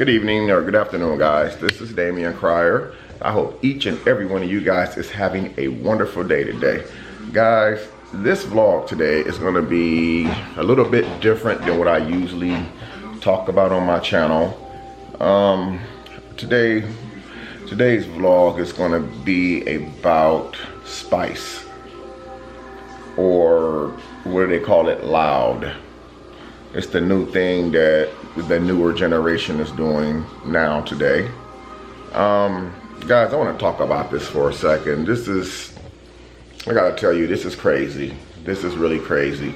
Good evening or good afternoon, guys. This is Damian Cryer. I hope each and every one of you guys is having a wonderful day today. Guys, this vlog today is going to be a little bit different than what I usually talk about on my channel. Today's vlog is going to be about spice, or what do they call it, loud. It's the new thing that the newer generation is doing now today. Guys, I want to talk about this for a second. I gotta tell you, this is crazy. This is really crazy.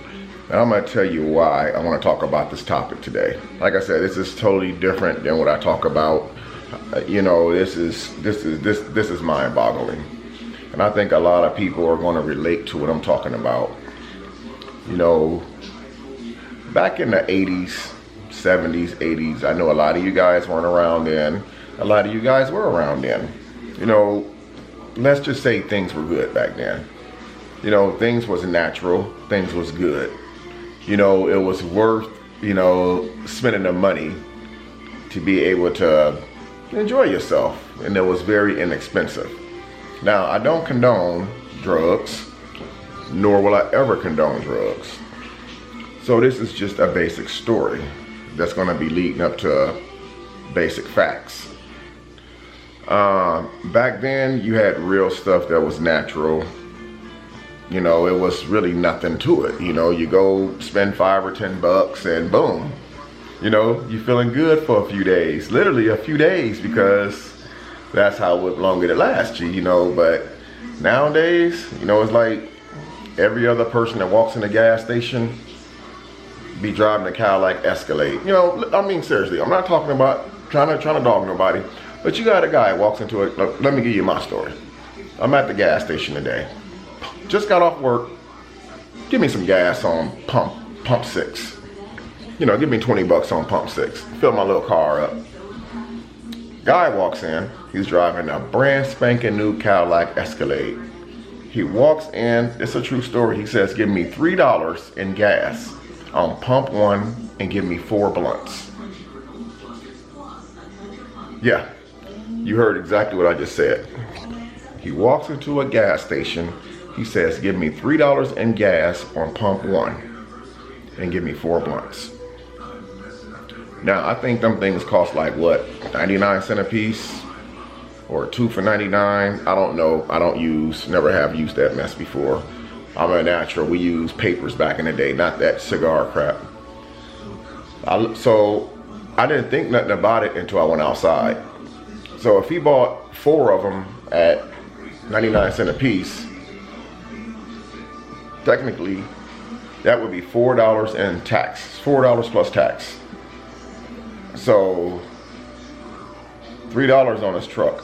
And I'm gonna tell you why I want to talk about this topic today. Like I said, this is totally different than what I talk about. You know, this is mind-boggling. And I think a lot of people are going to relate to what I'm talking about. You know, back in the 80s, 70s, 80s, I know a lot of you guys weren't around then. A lot of you guys were around then. You know, let's just say things were good back then. You know, things was natural, things was good. You know, it was worth, you know, spending the money to be able to enjoy yourself, and it was very inexpensive. Now, I don't condone drugs, nor will I ever condone drugs. So this is just a basic story that's going to be leading up to basic facts. Back then, you had real stuff that was natural. You know, it was really nothing to it. You know, you go spend $5 or $10 and boom. You know, you're feeling good for a few days. Literally a few days, because that's how long it lasts you, you know. But nowadays, you know, it's like every other person that walks in a gas station be driving a Cadillac Escalade. You know, I mean, seriously, I'm not talking about trying to dog nobody, but you got a guy walks into it. Let me give you my story. I'm at the gas station today. Just got off work. Give me some gas on pump 6. You know, give me $20 on pump 6. Fill my little car up. Guy walks in. He's driving a brand spanking new Cadillac Escalade. He walks in. It's a true story. He says, give me $3 in gas on pump 1 and give me 4 blunts. Yeah, you heard exactly what I just said. He walks into a gas station. He says, give me $3 in gas on pump 1 and give me 4 blunts. Now, I think them things cost like, what, 99 cents a piece? Or 2 for 99? I don't know. Never have used that mess before. I'm a natural. We used papers back in the day, not that cigar crap. So I didn't think nothing about it until I went outside. So if he bought 4 of them at 99 cents a piece, technically that would be $4 in tax. $4 plus tax. So $3 on his truck.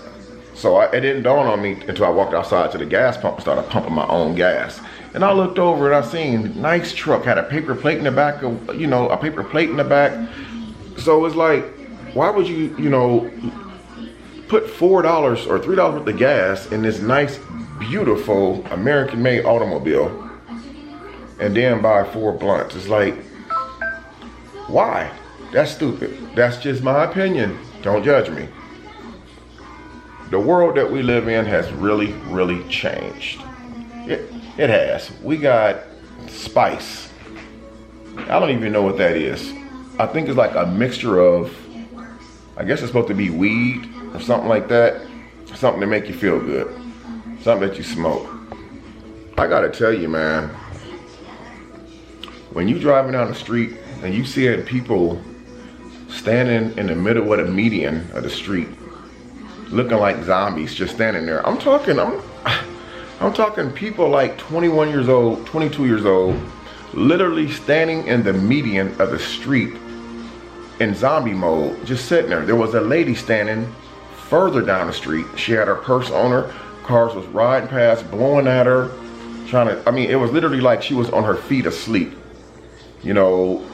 So it didn't dawn on me until I walked outside to the gas pump and started pumping my own gas. And I looked over and I seen nice truck, had a paper plate in the back of, you know, a paper plate in the back. So it's like, why would you, you know, put $4 or $3 worth of gas in this nice, beautiful American-made automobile and then buy 4 blunts? It's like, why? That's stupid. That's just my opinion. Don't judge me. The world that we live in has really, really changed. It has. We got spice. I don't even know what that is. I think it's like a mixture of, I guess it's supposed to be weed or something like that. Something to make you feel good. Something that you smoke. I gotta tell you, man, when you driving down the street and you see people standing in the middle of the median of the street, looking like zombies, just standing there. I'm talking people like 21 years old, 22 years old, literally standing in the median of the street in zombie mode, just sitting there. There was a lady standing further down the street. She had her purse on her. Cars was riding past, blowing at her, it was literally like she was on her feet asleep. You know,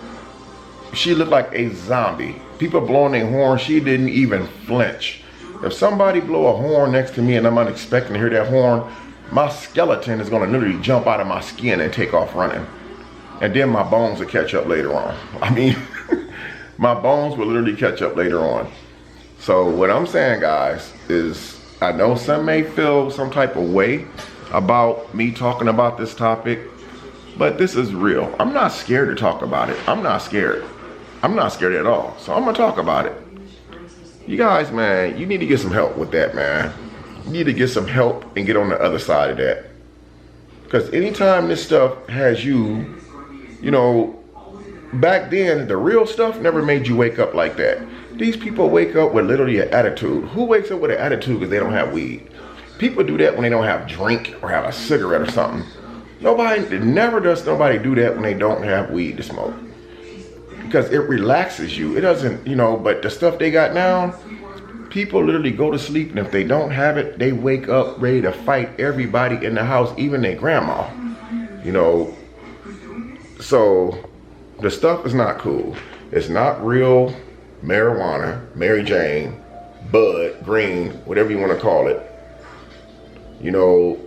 she looked like a zombie. People blowing their horn, she didn't even flinch. If somebody blow a horn next to me and I'm not expecting to hear that horn, my skeleton is gonna literally jump out of my skin and take off running. And then my bones will catch up later on. I mean, My bones will literally catch up later on. So what I'm saying, guys, is I know some may feel some type of way about me talking about this topic, but this is real. I'm not scared to talk about it. I'm not scared. I'm not scared at all. So I'm gonna talk about it. You guys, man, you need to get some help with that, man. You need to get some help and get on the other side of that. Because anytime this stuff has you, you know, back then, the real stuff never made you wake up like that. These people wake up with literally an attitude. Who wakes up with an attitude because they don't have weed? People do that when they don't have drink or have a cigarette or something. Never does nobody do that when they don't have weed to smoke. Because it relaxes you. It doesn't, you know, but the stuff they got now, people literally go to sleep, and if they don't have it, they wake up ready to fight everybody in the house, even their grandma. You know, so the stuff is not cool. It's not real marijuana, Mary Jane, bud, green, whatever you want to call it. You know,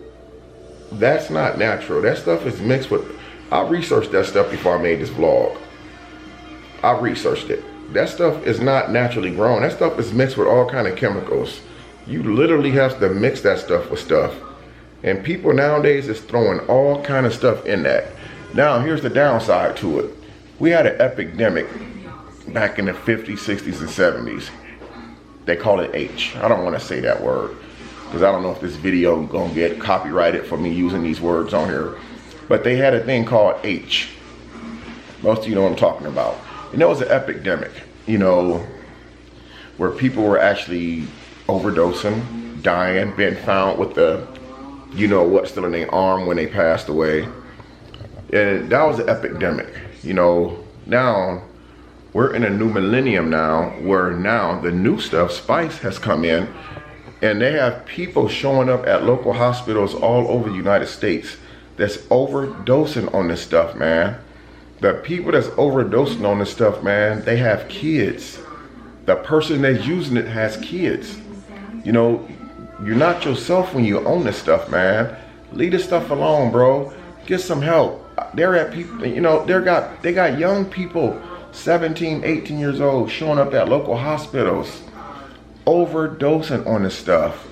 that's not natural. That stuff is mixed with, I researched that stuff before I made this vlog. I researched it. That stuff is not naturally grown. That stuff is mixed with all kind of chemicals. You literally have to mix that stuff with stuff. And people nowadays is throwing all kind of stuff in that. Now, here's the downside to it. We had an epidemic back in the 50s, 60s, and 70s. They call it H. I don't want to say that word because I don't know if this video gonna get copyrighted for me using these words on here. But they had a thing called H. Most of you know what I'm talking about. And that was an epidemic, you know, where people were actually overdosing, dying, being found with the, you know what, still in their arm when they passed away. And that was an epidemic, you know. Now, we're in a new millennium now, where now the new stuff, spice, has come in, and they have people showing up at local hospitals all over the United States that's overdosing on this stuff, man. The people that's overdosing on this stuff, man, they have kids. The person that's using it has kids. You know, you're not yourself when you own this stuff, man. Leave this stuff alone, bro. Get some help. They're at people, you know, they got young people, 17, 18 years old, showing up at local hospitals, overdosing on this stuff.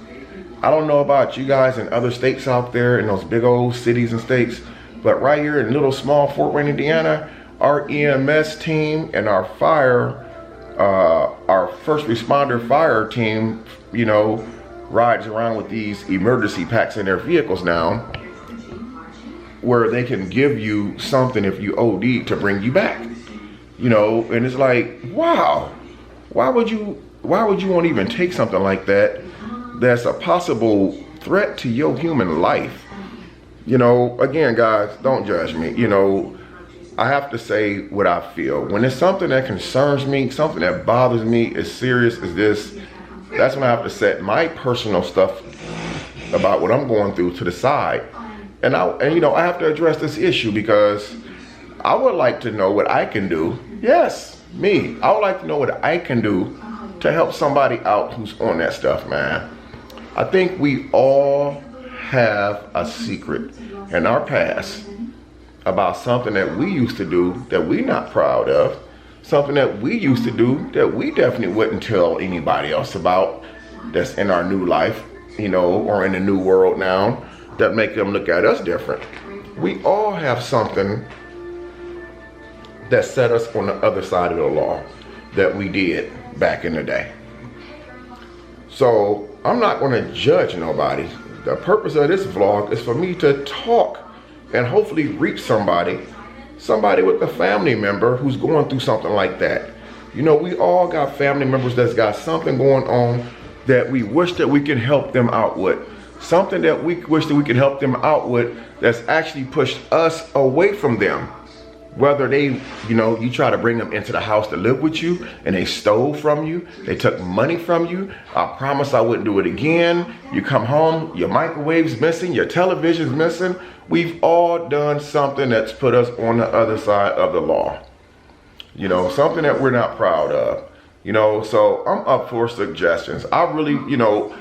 I don't know about you guys in other states out there, in those big old cities and states, but right here in little small Fort Wayne, Indiana, our EMS team and our first responder fire team, you know, rides around with these emergency packs in their vehicles now, where they can give you something if you OD to bring you back. You know, and it's like, wow, why would you want to even take something like that that's a possible threat to your human life? You know, again, guys, don't judge me. You know, I have to say what I feel. When it's something that concerns me, something that bothers me as serious as this, that's when I have to set my personal stuff about what I'm going through to the side. And you know, I have to address this issue because I would like to know what I can do. Yes, me. I would like to know what I can do to help somebody out who's on that stuff, man. I think we all have a secret in our past about something that we used to do that we're not proud of, something that we used to do that we definitely wouldn't tell anybody else about, that's in our new life, you know, or in the new world now, that make them look at us different. We all have something that set us on the other side of the law that we did back in the day. So I'm not going to judge nobody. The purpose of this vlog is for me to talk and hopefully reach somebody with a family member who's going through something like that. You know, we all got family members that's got something going on that we wish that we can help them out with. Something that we wish that we can help them out with that's actually pushed us away from them. Whether they, you know, you try to bring them into the house to live with you and they stole from you, they took money from you. I promise I wouldn't do it again. You come home, your microwave's missing, your television's missing. We've all done something that's put us on the other side of the law. You know, something that we're not proud of. You know, so I'm up for suggestions. I really, you know,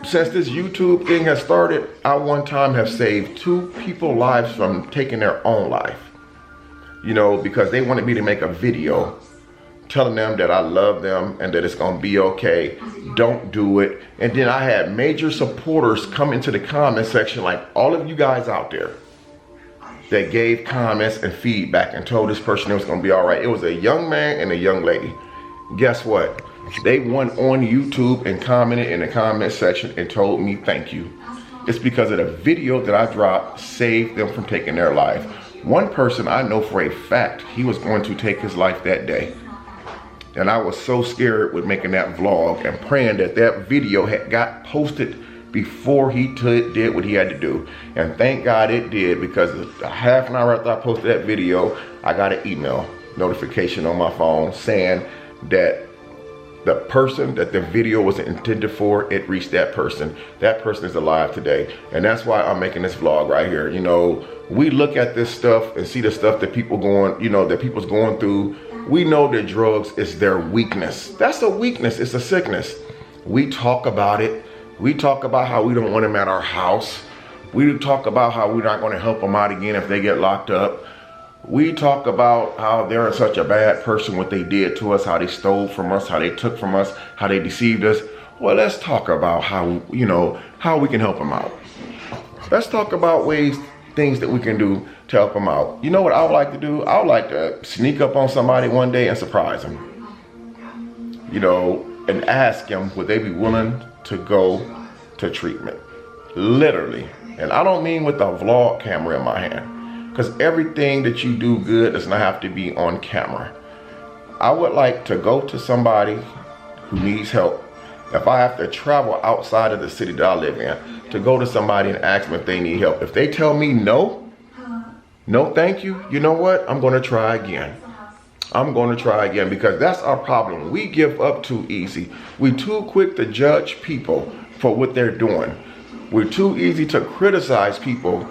since this YouTube thing has started, I one time have saved 2 people's lives from taking their own life. You know, because they wanted me to make a video telling them that I love them and that it's gonna be okay. Don't do it. And then I had major supporters come into the comment section, like all of you guys out there that gave comments and feedback and told this person it was gonna be all right. It was a young man and a young lady. Guess what? They went on YouTube and commented in the comment section and told me thank you. It's because of the video that I dropped saved them from taking their life. One person I know for a fact, he was going to take his life that day. And I was so scared with making that vlog and praying that that video had got posted before he did what he had to do. And thank God it did, because a half an hour after I posted that video, I got an email notification on my phone saying that the person that the video was intended for, it reached that person. That person is alive today. And that's why I'm making this vlog right here. You know, we look at this stuff and see the stuff that people that people's going through. We know that drugs is their weakness. That's a weakness, it's a sickness. We talk about it. We talk about how we don't want them at our house. We talk about how we're not gonna help them out again if they get locked up. We talk about how they're such a bad person, what they did to us, how they stole from us, how they took from us, how they deceived us. Well, let's talk about how, how we can help them out. Let's talk about things that we can do to help them out. You know what I would like to do? I would like to sneak up on somebody one day and surprise them. And ask them, would they be willing to go to treatment? Literally. And I don't mean with a vlog camera in my hand, because everything that you do good does not have to be on camera. I would like to go to somebody who needs help. If I have to travel outside of the city that I live in, to go to somebody and ask them if they need help. If they tell me no thank you, you know what? I'm gonna try again. I'm gonna try again, because that's our problem. We give up too easy. We're too quick to judge people for what they're doing. We're too easy to criticize people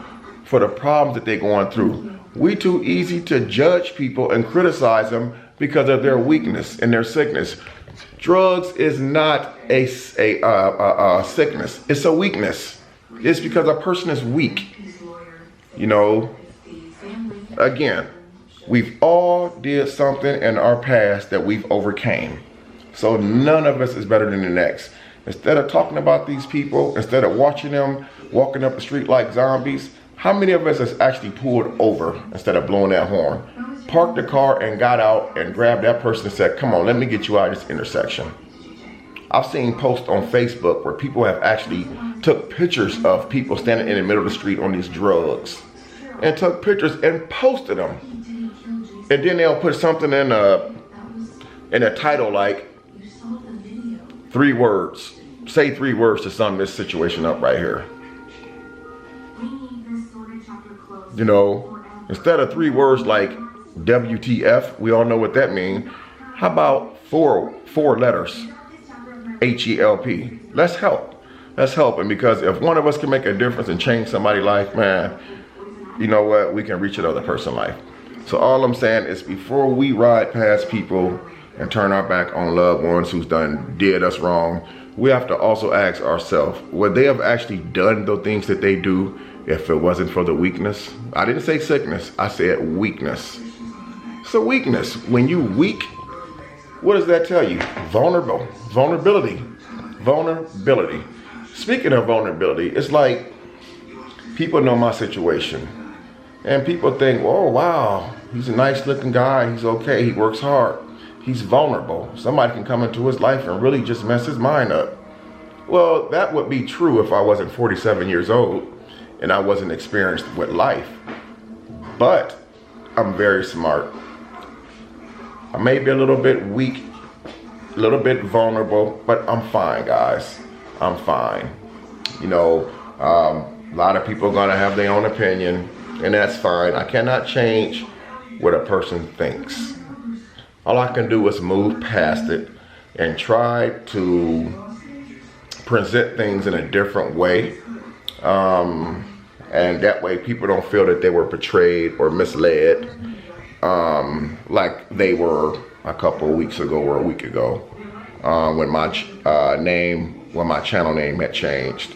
for the problems that they're going through. We're too easy to judge people and criticize them because of their weakness and their sickness. Drugs is not a sickness. It's a weakness. It's because a person is weak. Again, we've all did something in our past that we've overcame. So none of us is better than the next. Instead of talking about these people, instead of watching them walking up the street like zombies, how many of us has actually pulled over instead of blowing that horn? Parked the car and got out and grabbed that person and said, come on, let me get you out of this intersection. I've seen posts on Facebook where people have actually took pictures of people standing in the middle of the street on these drugs and took pictures and posted them. And then they'll put something in a title like 3 words. Say 3 words to sum this situation up right here. Instead of 3 words like WTF, we all know what that means. How about four letters? HELP. Let's help. Let's help. And because if one of us can make a difference and change somebody's life, man, you know what? We can reach another person's life. So all I'm saying is, before we ride past people and turn our back on loved ones who's did us wrong, we have to also ask ourselves, would they have actually done the things that they do if it wasn't for the weakness? I didn't say sickness, I said weakness. It's a weakness. When you weak, what does that tell you? Vulnerability. Speaking of vulnerability, it's like people know my situation. And people think, oh wow, he's a nice looking guy, he's okay, he works hard, he's vulnerable. Somebody can come into his life and really just mess his mind up. Well, that would be true if I wasn't 47 years old and I wasn't experienced with life. But I'm very smart. I may be a little bit weak, a little bit vulnerable, but I'm fine, guys. I'm fine. A lot of people are gonna have their own opinion, and that's fine. I cannot change what a person thinks. All I can do is move past it and try to present things in a different way. And that way people don't feel that they were betrayed or misled like they were a couple of weeks ago or a week ago when my channel name had changed.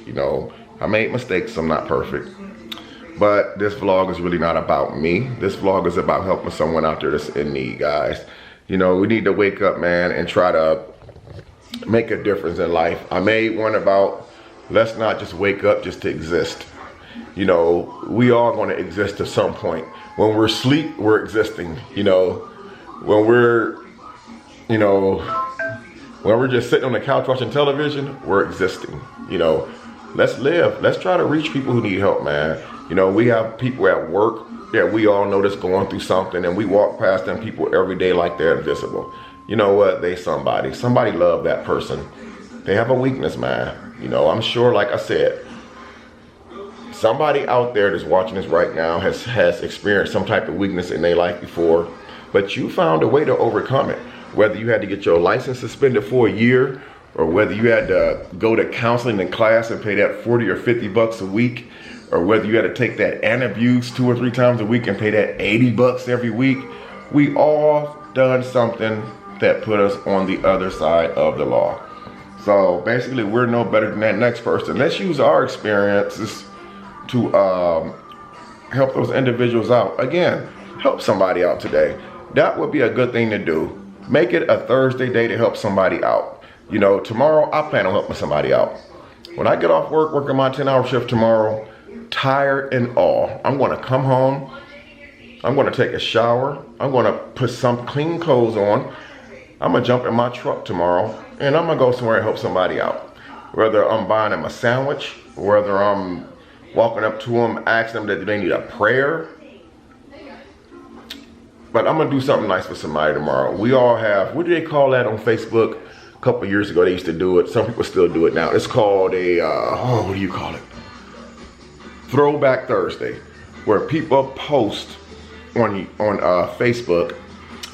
I made mistakes, I'm not perfect. But this vlog is really not about me. This vlog is about helping someone out there that's in need, guys. You know, we need to wake up, man, and try to make a difference in life. I made one about, let's not just wake up just to exist. You know, we are going to exist at some point. When we're asleep, we're existing. You know, when we're just sitting on the couch watching television, we're existing. You know, let's live. Let's try to reach people who need help, man. You know, we have people at work that we all know that's going through something, and we walk past them people every day like they're invisible. You know what? They somebody love that person. They have a weakness, man. You know, I'm sure, like I said, somebody out there that's watching this right now has experienced some type of weakness in their life before, but you found a way to overcome it. Whether you had to get your license suspended for a year, or whether you had to go to counseling in class and pay that 40 or 50 bucks a week, or whether you had to take that antabuse 2 or 3 times a week and pay that 80 bucks every week, we all done something that put us on the other side of the law. So basically, we're no better than that next person. Let's use our experiences to help those individuals out. Again, help somebody out today. That would be a good thing to do. Make it a Thursday day to help somebody out. You know, tomorrow I plan on helping somebody out. When I get off work, working my 10-hour shift tomorrow, tired and all, I'm going to come home. I'm going to take a shower. I'm going to put some clean clothes on. I'm going to jump in my truck tomorrow, and I'm going to go somewhere and help somebody out. Whether I'm buying them a sandwich, whether I'm walking up to them, asking them that they need a prayer. But I'm going to do something nice for somebody tomorrow. We all have, what do they call that on Facebook? A couple of years ago, they used to do it. Some people still do it now. It's called a, what do you call it? Throwback Thursday, where people post on Facebook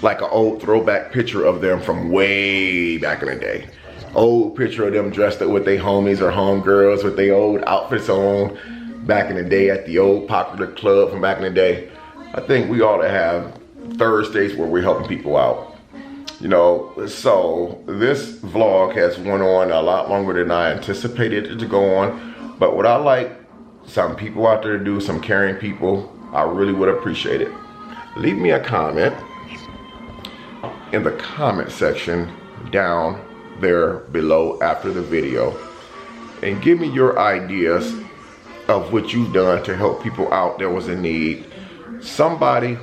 like an old throwback picture of them from way back in the day. Old picture of them dressed up with their homies or homegirls with their old outfits on back in the day at the old popular club from back in the day. I think we ought to have Thursdays where we're helping people out. You know, so this vlog has went on a lot longer than I anticipated it to go on. But what I like some people out there to do, some caring people, I really would appreciate it. Leave me a comment in the comment section down there below after the video, and give me your ideas of what you've done to help people out that was in need. Somebody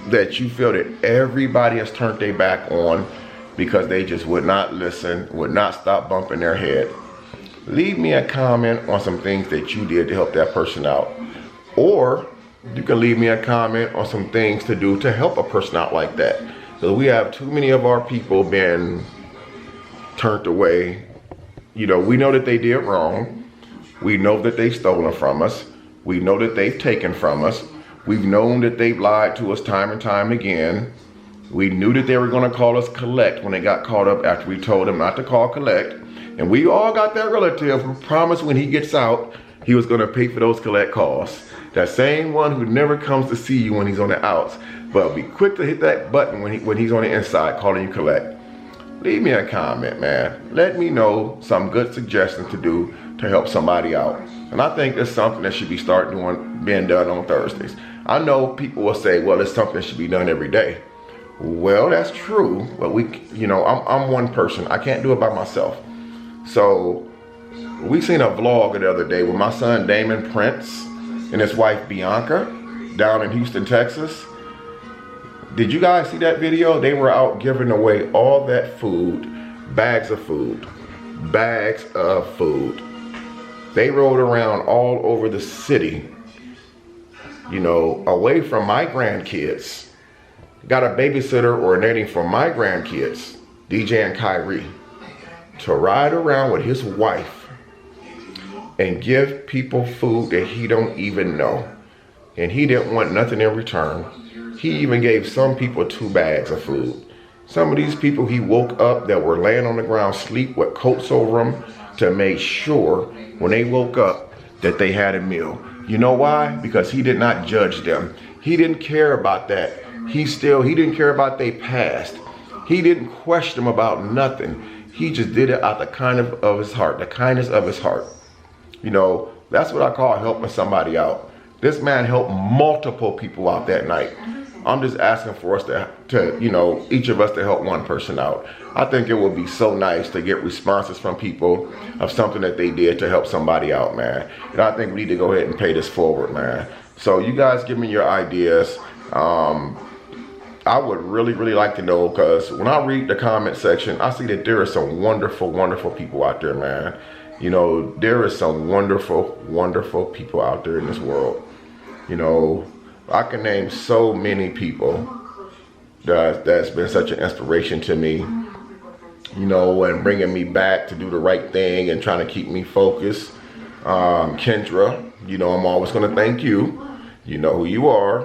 that you feel that everybody has turned their back on because they just would not listen, would not stop bumping their head. Leave me a comment on some things that you did to help that person out. Or you can leave me a comment on some things to do to help a person out like that. Because we have too many of our people been turned away. You know, we know that they did wrong. We know that they've stolen from us. We know that they've taken from us. We've known that they've lied to us time and time again. We knew that they were going to call us collect when they got caught up after we told them not to call collect. And we all got that relative who promised when he gets out, he was going to pay for those collect calls. That same one who never comes to see you when he's on the outs, but be quick to hit that button when he's on the inside calling you collect. Leave me a comment, man. Let me know some good suggestions to do to help somebody out. And I think it's something that should be being done on Thursdays. I know people will say, well, it's something that should be done every day. Well, that's true, but I'm one person. I can't do it by myself. So we seen a vlog the other day with my son Damon Prince and his wife Bianca down in Houston, Texas. Did you guys see that video? They were out giving away all that food, bags of food. They rode around all over the city, you know, away from my grandkids. Got a babysitter or a nanny for my grandkids, DJ and Kyrie, to ride around with his wife and give people food that he don't even know. And he didn't want nothing in return. He even gave some people 2 bags of food. Some of these people he woke up that were laying on the ground sleep with coats over them to make sure when they woke up that they had a meal. You know why? Because he did not judge them. He didn't care about that. He didn't care about their past. He didn't question them about nothing. He just did it out the kindness of his heart. You know, that's what I call helping somebody out. This man helped multiple people out that night. I'm just asking for us to you know, each of us to help one person out. I think it would be so nice to get responses from people of something that they did to help somebody out, man. And I think we need to go ahead and pay this forward, man. So you guys give me your ideas. I would really like to know, because when I read the comment section, I see that there are some wonderful people out there, man. You know, there is some wonderful people out there in this world. You know, I can name so many people that's been such an inspiration to me, you know, and bringing me back to do the right thing and trying to keep me focused. Kendra, you know, I'm always going to thank you. You know who you are.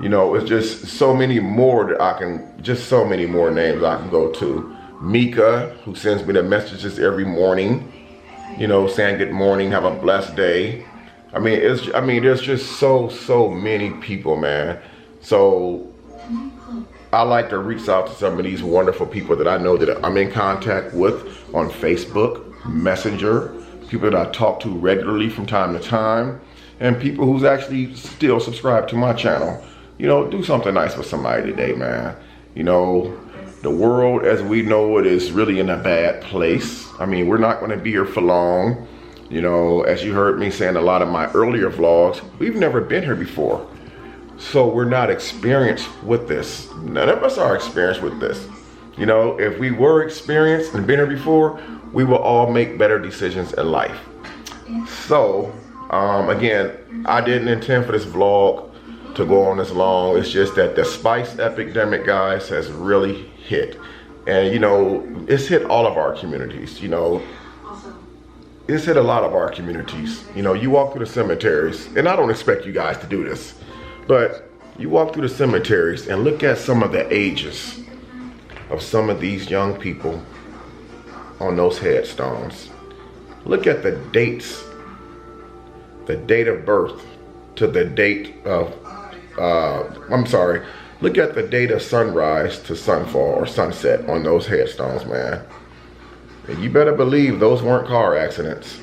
You know, it's just so many more that I can, just so many more names I can go to. Mika, who sends me the messages every morning, you know, saying good morning, have a blessed day. I mean, there's just so many people, man. So I like to reach out to some of these wonderful people that I know that I'm in contact with on Facebook, Messenger, people that I talk to regularly from time to time, and people who's actually still subscribed to my channel. You know, do something nice for somebody today, man. You know, the world as we know it is really in a bad place. I mean, we're not going to be here for long. You know, as you heard me saying a lot of my earlier vlogs, we've never been here before. So we're not experienced with this. None of us are experienced with this. You know, if we were experienced and been here before, we will all make better decisions in life. So, again, I didn't intend for this vlog to go on this long. It's just that the spice epidemic, guys, has really hit. And, you know, it's hit all of our communities, you know. It's hit a lot of our communities. You know, you walk through the cemeteries, and I don't expect you guys to do this, but you walk through the cemeteries and look at some of the ages of some of these young people on those headstones. Look at the dates, the date of birth to the date of, look at the date of sunrise to sunfall or sunset on those headstones, man. And you better believe those weren't car accidents.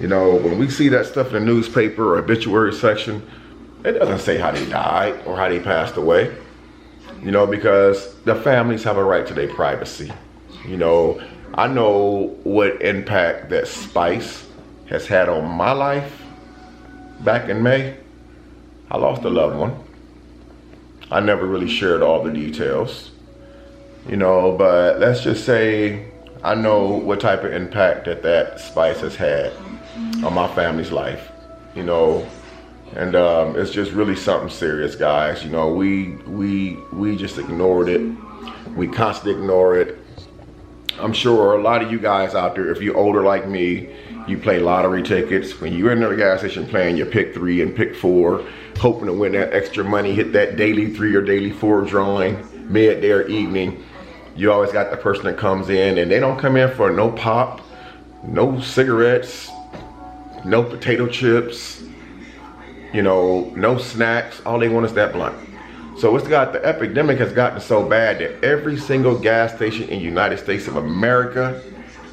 You know, when we see that stuff in the newspaper or obituary section, it doesn't say how they died or how they passed away. You know, because the families have a right to their privacy. You know, I know what impact that spice has had on my life. Back in May, I lost a loved one. I never really shared all the details, you know, but let's just say I know what type of impact that spice has had on my family's life, you know, and it's just really something serious, guys. You know, we just ignored it. We constantly ignore it. I'm sure a lot of you guys out there, if you're older like me, you play lottery tickets. When you're in the gas station playing your pick 3 and pick 4, hoping to win that extra money, hit that daily 3 or daily 4 drawing, midday or evening, you always got the person that comes in and they don't come in for no pop, no cigarettes, no potato chips, you know, no snacks. All they want is that blunt. So the epidemic has gotten so bad that every single gas station in the United States of America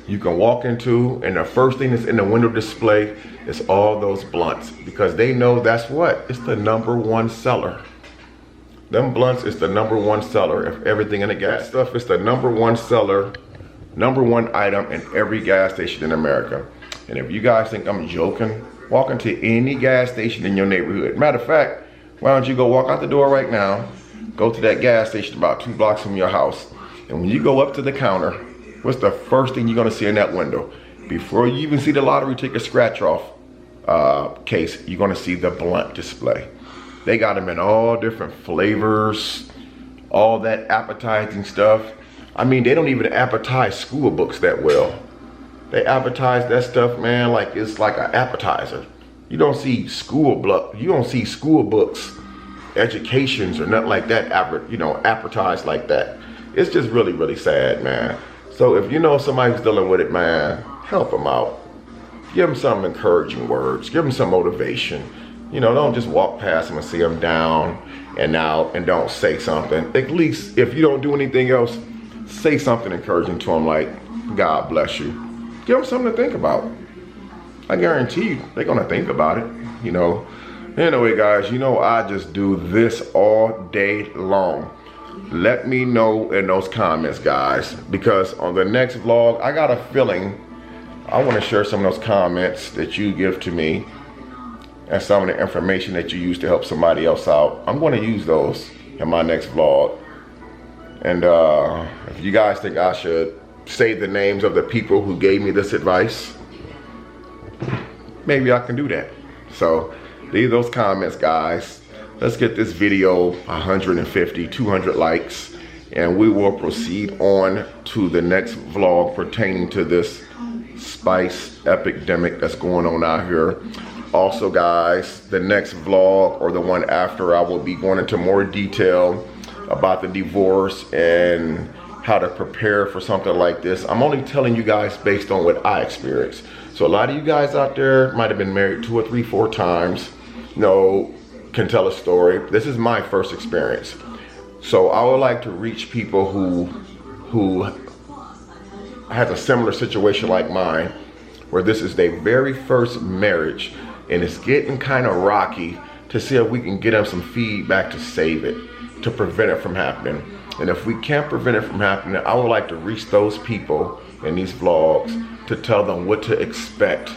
you can walk into, and the first thing that's in the window display is all those blunts, because they know that's what? It's the #1 seller. Them blunts is the #1 seller of everything in the gas stuff. It's the #1 seller, #1 item in every gas station in America. And if you guys think I'm joking, walk into any gas station in your neighborhood. Matter of fact, why don't you go walk out the door right now, go to that gas station about 2 blocks from your house, and when you go up to the counter, what's the first thing you're gonna see in that window? Before you even see the lottery ticket scratch off case, you're gonna see the blunt display. They got them in all different flavors, all that appetizing stuff. I mean, they don't even appetize school books that well. They advertise that stuff, man, like it's like an appetizer. You don't see school books, educations or nothing like that, advertised like that. It's just really sad, man. So if you know somebody who's dealing with it, man, help them out. Give them some encouraging words. Give them some motivation. You know, don't just walk past them and see them down and out and don't say something. At least if you don't do anything else, say something encouraging to them, like, God bless you. Give them something to think about. I guarantee you they're gonna think about it, you know. Anyway, guys, you know I just do this all day long. Let me know in those comments, guys, because on the next vlog, I got a feeling I want to share some of those comments that you give to me and some of the information that you use to help somebody else out. I'm going to use those in my next vlog. And if you guys think I should say the names of the people who gave me this advice, maybe I can do that. So leave those comments, guys. Let's get this video 150, 200 likes, and we will proceed on to the next vlog pertaining to this spice epidemic that's going on out here. Also, guys, the next vlog or the one after, I will be going into more detail about the divorce and how to prepare for something like this. I'm only telling you guys based on what I experienced. So a lot of you guys out there might have been married 2 or 3, 4 times, you know, can tell a story. This is my first experience. So I would like to reach people who has a similar situation like mine, where this is their very first marriage and it's getting kind of rocky, to see if we can get them some feedback to save it, to prevent it from happening. And if we can't prevent it from happening, I would like to reach those people in these vlogs to tell them what to expect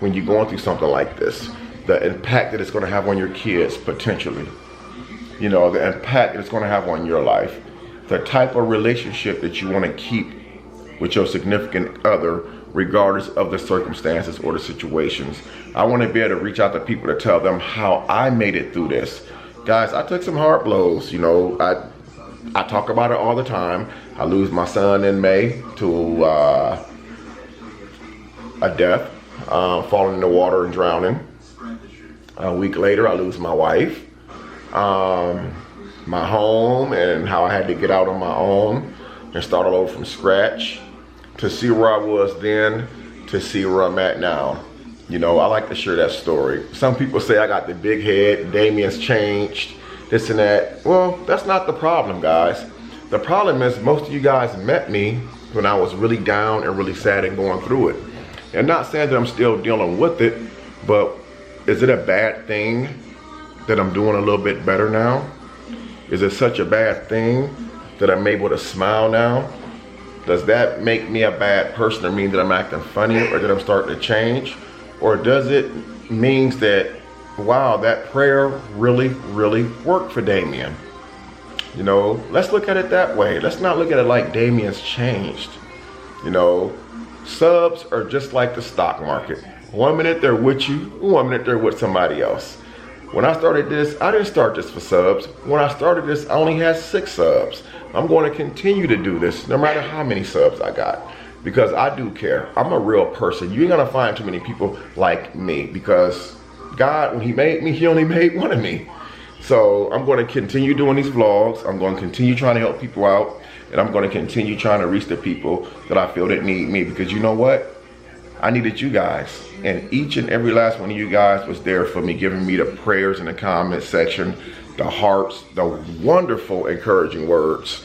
when you're going through something like this. The impact that it's going to have on your kids, potentially. You know, the impact that it's going to have on your life. The type of relationship that you want to keep with your significant other, regardless of the circumstances or the situations. I want to be able to reach out to people to tell them how I made it through this. Guys, I took some hard blows. You know, I talk about it all the time. I lose my son in May to a death, falling in the water and drowning. A week later, I lose my wife, my home, and how I had to get out on my own and start all over from scratch, to see where I was then, to see where I'm at now. You know, I like to share that story. Some people say I got the big head, Damien's changed, this and that. Well, that's not the problem, guys. The problem is most of you guys met me when I was really down and really sad and going through it. And not saying that I'm still dealing with it, but is it a bad thing that I'm doing a little bit better now? Is it such a bad thing that I'm able to smile now? Does that make me a bad person or mean that I'm acting funny or that I'm starting to change? Or does it mean that, wow, that prayer really, really worked for Damien? You know, let's look at it that way. Let's not look at it like Damien's changed. You know, subs are just like the stock market. 1 minute they're with you, 1 minute they're with somebody else. When I started this, I didn't start this for subs. When I started this, I only had 6 subs. I'm going to continue to do this no matter how many subs I got, because I do care. I'm a real person. You ain't gonna find too many people like me, because God, when he made me, he only made one of me. So I'm going to continue doing these vlogs. I'm going to continue trying to help people out, and I'm going to continue trying to reach the people that I feel that need me, because you know what? I needed you guys, and each and every last one of you guys was there for me, giving me the prayers in the comment section, the hearts, the wonderful encouraging words,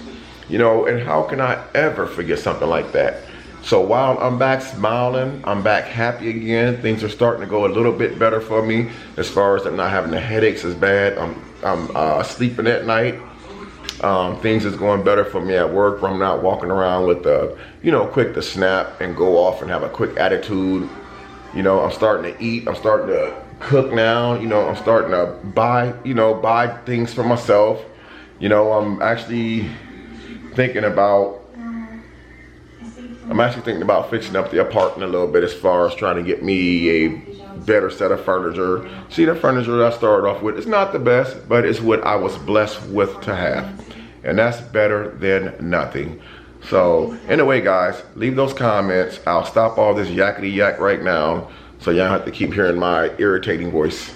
you know. And how can I ever forget something like that? So while I'm back smiling, I'm back happy again, things are starting to go a little bit better for me, as far as I'm not having the headaches as bad. I'm sleeping at night. Things is going better for me at work, where I'm not walking around with the, you know, quick to snap and go off and have a quick attitude. You know, I'm starting to eat, I'm starting to cook now, you know, I'm starting to buy things for myself. You know, I'm actually thinking about fixing up the apartment a little bit, as far as trying to get me a better set of furniture. See, the furniture that I started off with, it's not the best, but it's what I was blessed with to have. And that's better than nothing. So anyway, guys, leave those comments. I'll stop all this yakety yak right now, so y'all don't have to keep hearing my irritating voice.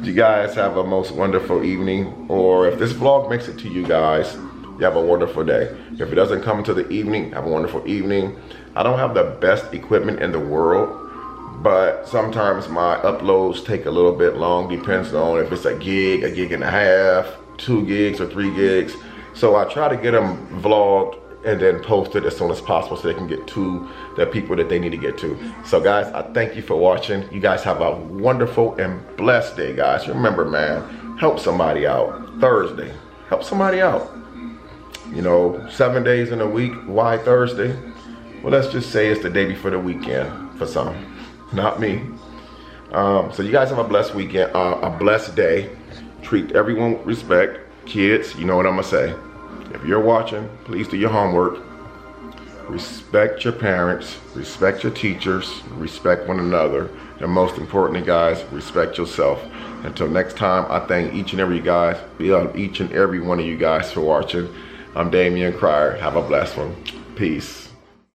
You guys have a most wonderful evening, or if this vlog makes it to you guys, you have a wonderful day. If it doesn't come into the evening, have a wonderful evening. I don't have the best equipment in the world, but sometimes my uploads take a little bit long, depends on if it's a gig and a half, 2 gigs or 3 gigs. So I try to get them vlogged and then post it as soon as possible so they can get to the people that they need to get to. So guys, I thank you for watching. You guys have a wonderful and blessed day, guys. Remember, man, help somebody out. Thursday, help somebody out. You know, 7 days in a week, why Thursday? Well, let's just say it's the day before the weekend for some, not me. So you guys have a blessed weekend, a blessed day. Treat everyone with respect. Kids, you know what I'm gonna say. If you're watching, please do your homework. Respect your parents, respect your teachers, respect one another, and most importantly, guys, respect yourself. Until next time, I thank each and every one of you guys for watching. I'm Damian Cryer. Have a blessed one. Peace.